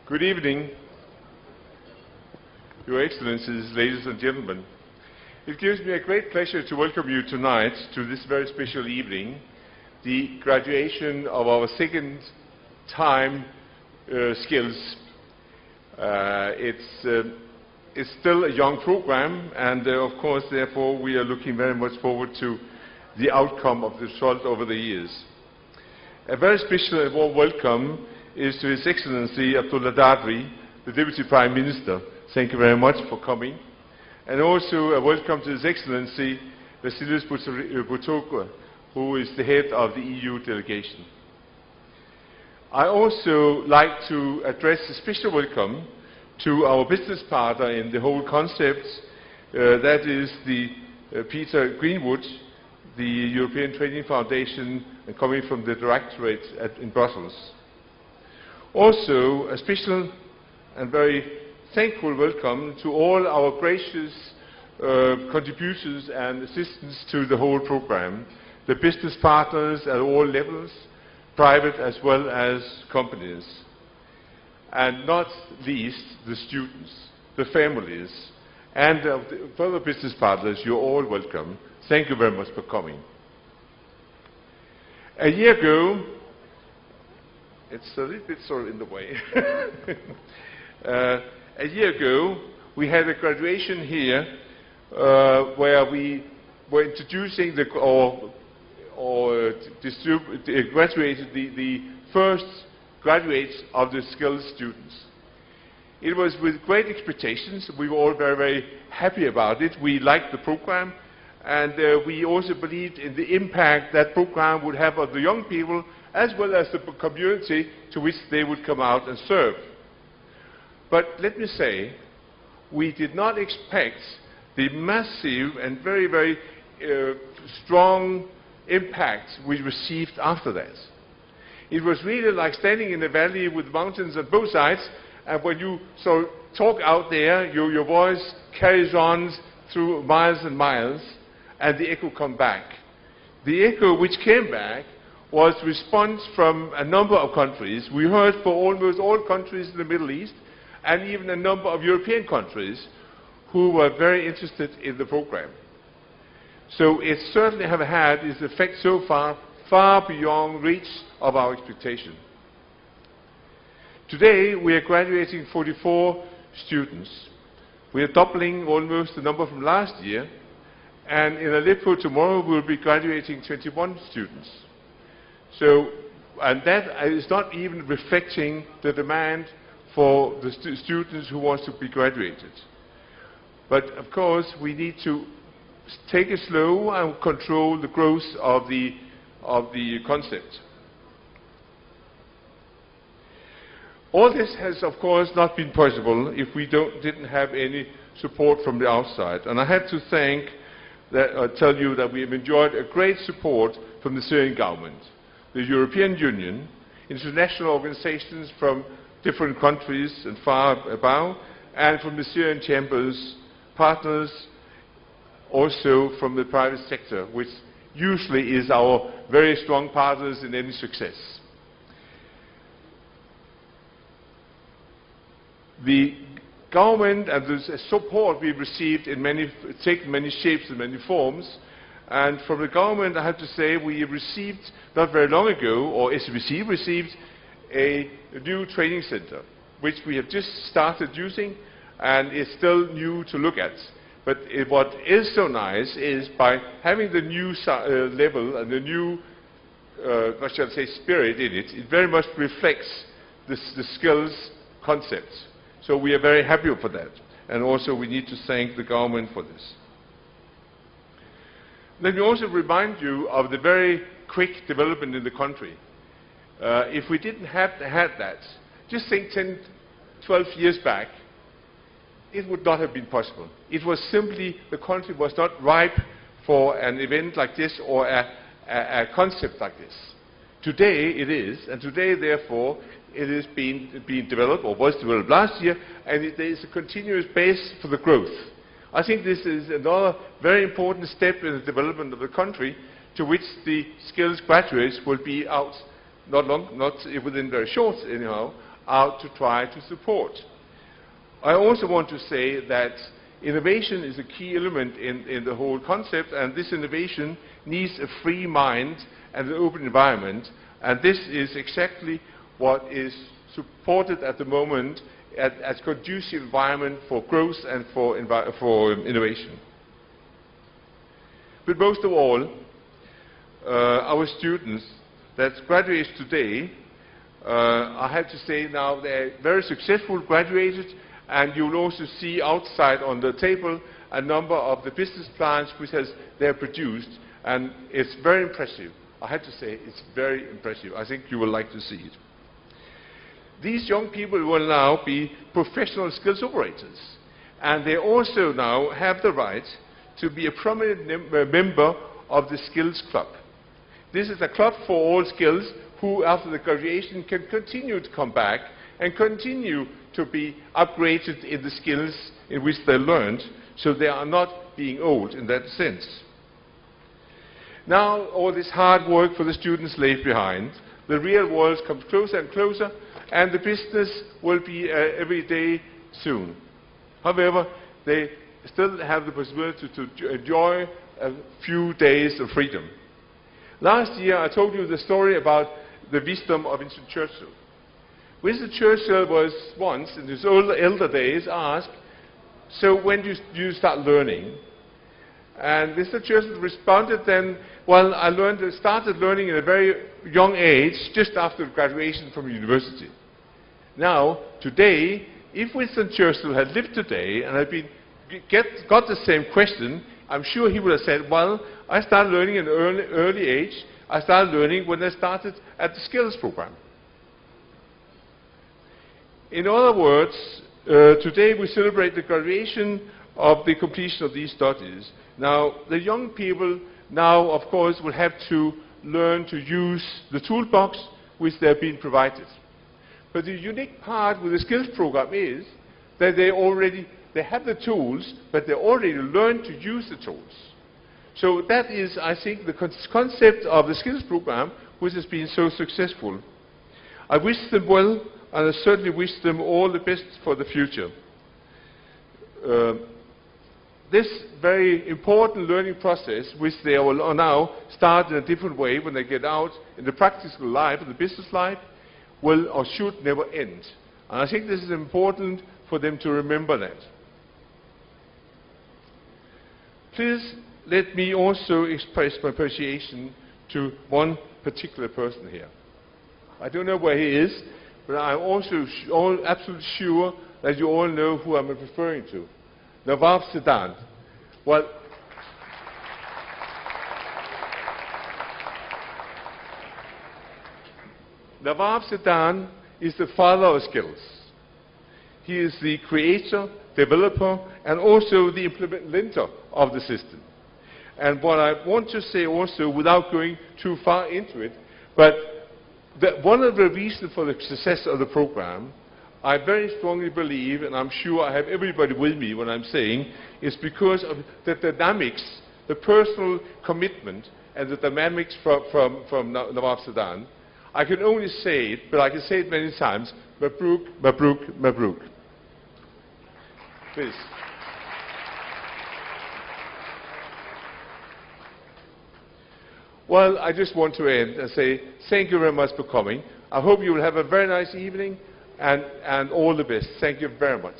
Good evening, Your Excellencies, ladies and gentlemen. It gives me a great pleasure to welcome you tonight to this very special evening, the graduation of our second time skills. It's still a young program, and of course, therefore, we are looking very much forward to the outcome of the result over the years. A very special and warm welcome is to His Excellency Abdullah Dadri, the Deputy Prime Minister. Thank you very much for coming. And also a welcome to His Excellency Vasilis Boutoglu, who is the head of the EU delegation. I also like to address a special welcome to our business partner in the whole concept, that is Peter Greenwood, the European Training Foundation, and coming from the Directorate in Brussels. Also, a special and very thankful welcome to all our gracious contributors and assistants to the whole program, the business partners at all levels, private as well as companies, and not least the students, the families, and the further business partners. You're all welcome. Thank you very much for coming. A year ago, it's a little bit sort of in the way. A year ago, we had a graduation here where we were introducing graduated the first graduates of the skilled students. It was with great expectations. We were all very, very happy about it. We liked the program, and we also believed in the impact that program would have on the young people as well as the community to which they would come out and serve. But let me say, we did not expect the massive and very, very strong impact we received after that. It was really like standing in a valley with mountains on both sides, and when you talk out there, your voice carries on through miles and miles, and the echo comes back. The echo which came back was response from a number of countries. We heard from almost all countries in the Middle East, and even a number of European countries who were very interested in the program. So it certainly has had its effect so far beyond reach of our expectation. Today we are graduating 44 students. We are doubling almost the number from last year, and in Aleppo tomorrow we will be graduating 21 students. So, and that is not even reflecting the demand for the students who want to be graduated. But of course we need to take it slow and control the growth of the concept. All this has of course not been possible if we didn't have any support from the outside. And I have to tell you that we have enjoyed a great support from the Syrian government, the European Union, international organizations from different countries and far above, and from the Syrian chambers, partners, also from the private sector, which usually is our very strong partners in any success. The government and the support we've received taken many shapes and many forms, and from the government I have to say we received not very long ago, or SBC received a new training center, which we have just started using and is still new to look at. But what is so nice is by having the new level and the new, what shall I say, spirit in it, it very much reflects the skills concept. So we are very happy for that. And also we need to thank the government for this. Let me also remind you of the very quick development in the country. If we didn't have had that, just think 10, 12 years back, it would not have been possible. It was simply, the country was not ripe for an event like this or a concept like this. Today it is, and today therefore it is being developed, or was developed last year, and there is a continuous base for the growth. I think this is another very important step in the development of the country, to which the skills graduates will be out not within very short anyhow, out to try to support. I also want to say that innovation is a key element in the whole concept, and this innovation needs a free mind and an open environment, and this is exactly what is supported at the moment as conducive environment for growth and for innovation. But most of all, our students that graduate today, I have to say now they're very successful graduated, and you'll also see outside on the table a number of the business plans which they're produced, and it's very impressive. I have to say it's very impressive. I think you will like to see it. These young people will now be professional skills operators, and they also now have the right to be a prominent member of the Skills Club. This is a club for all skills who, after the graduation, can continue to come back and continue to be upgraded in the skills in which they learned, so they are not being old in that sense. Now, all this hard work for the students left behind, the real world comes closer and closer, and the business will be every day soon. However, they still have the possibility to enjoy a few days of freedom. Last year, I told you the story about the wisdom of Winston Churchill. Winston Churchill was once, in his elder days, asked, "So when do you start learning?" And Mr. Churchill responded then, "Well, I started learning at a very young age, just after graduation from university." Now, today, if Winston Churchill had lived today and had got the same question, I'm sure he would have said, "Well, I started learning at an early age. I started learning when I started at the skills program." In other words, today we celebrate the graduation of the completion of these studies. Now, the young people now, of course, will have to learn to use the toolbox which they have been provided. But the unique part with the skills program is that they have the tools, but they already learned to use the tools. So that is, I think, the concept of the skills program which has been so successful. I wish them well, and I certainly wish them all the best for the future. This very important learning process, which they will now start in a different way when they get out in the practical life, in the business life, will or should never end. And I think this is important for them to remember that. Please let me also express my appreciation to one particular person here. I don't know where he is, but I'm also absolutely sure that you all know who I'm referring to. Nawab Sadat. Well, Nawab Sadat is the father of skills. He is the creator, developer, and also the implementer of the system. And what I want to say also, without going too far into it, but one of the reasons for the success of the program, I very strongly believe, and I'm sure I have everybody with me when I'm saying, is because of the dynamics, the personal commitment, and the dynamics from Nawab Sadat. I can only say it, but I can say it many times, Mabruk, Mabruk, Mabruk. Please. Well, I just want to end and say thank you very much for coming. I hope you will have a very nice evening, and all the best. Thank you very much.